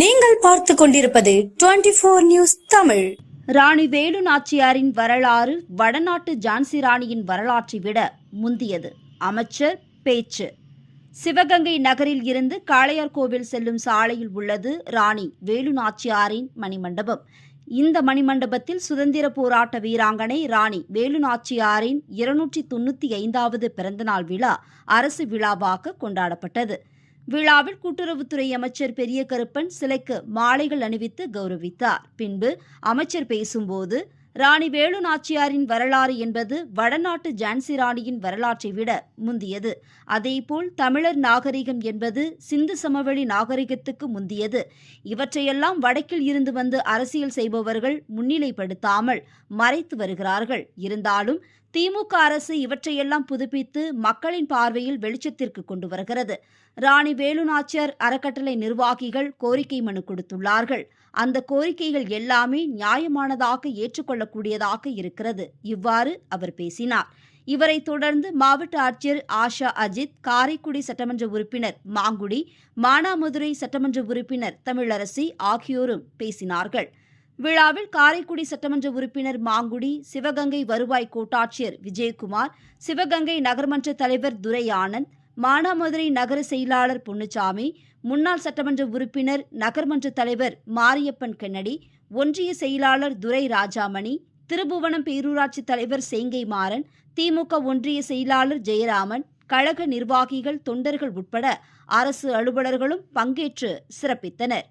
நீங்கள் பார்த்துக் கொண்டிருப்பது 24 நியூஸ் தமிழ். ராணி வேலு நாச்சியாரின் வரலாறு வடநாட்டு ஜான்சி ராணியின் வரலாற்றை விட முந்தியது. அமைச்சர் பேச்சு. சிவகங்கை நகரில் இருந்து காளையார்கோவில் செல்லும் சாலையில் உள்ளது ராணி வேலு நாச்சியாரின் மணிமண்டபம். இந்த மணிமண்டபத்தில் சுதந்திர போராட்ட வீராங்கனை ராணி வேலு நாச்சியாரின் 295வது பிறந்தநாள் விழா அரசு விழாவாக கொண்டாடப்பட்டது. விழாவில் கூட்டுறவுத்துறை அமைச்சர் பெரிய கருப்பன் சிலைக்கு மாலைகள் அணிவித்து கௌரவித்தார். பின்பு அமைச்சர் பேசும்போது, ராணி வேலு நாச்சியாரின் வரலாறு என்பது வடநாட்டு ஜான்சி ராணியின் வரலாற்றை விட முந்தியது. அதேபோல் தமிழர் நாகரிகம் என்பது சிந்து சமவெளி நாகரிகத்துக்கு முந்தியது. இவற்றையெல்லாம் வடக்கில் இருந்து வந்து அரசியல் செய்பவர்கள் முன்னிலைப்படுத்தாமல் மறைத்து வருகிறார்கள். இருந்தாலும் திமுக அரசு இவற்றையெல்லாம் புதுப்பித்து மக்களின் பார்வையில் வெளிச்சத்திற்கு கொண்டு வருகிறது. ராணி வேலு நாச்சியார் அறக்கட்டளை நிர்வாகிகள் கோரிக்கை மனு கொடுத்துள்ளார்கள். அந்த கோரிக்கைகள் எல்லாமே நியாயமானதாக ஏற்றுக்கொள்ளக்கூடியதாக இருக்கிறது. இவ்வாறு அவர் பேசினார். இவரை தொடர்ந்து மாவட்ட ஆட்சியர் ஆஷா அஜித், காரைக்குடி சட்டமன்ற உறுப்பினர் மாங்குடி, மானாமதுரை சட்டமன்ற உறுப்பினர் தமிழரசி ஆகியோரும் பேசினார்கள். விழாவில் காரைக்குடி சட்டமன்ற உறுப்பினர் மாங்குடி, சிவகங்கை வருவாய் கோட்டாட்சியர் விஜயகுமார், சிவகங்கை நகர்மன்ற தலைவர் துரை ஆனந்த், மானாமதுரை நகர செயலாளர் பொன்னுச்சாமி, முன்னாள் சட்டமன்ற உறுப்பினர் நகர்மன்ற தலைவர் மாரியப்பன் கென்னடி, ஒன்றிய செயலாளர் துரை ராஜாமணி, திருபுவனம் பேரூராட்சி தலைவர் சேங்கை மாறன், திமுக ஒன்றிய செயலாளர் ஜெயராமன், கழக நிர்வாகிகள், தொண்டர்கள் உட்பட அரசு அலுவலர்களும் பங்கேற்று சிறப்பித்தனர்.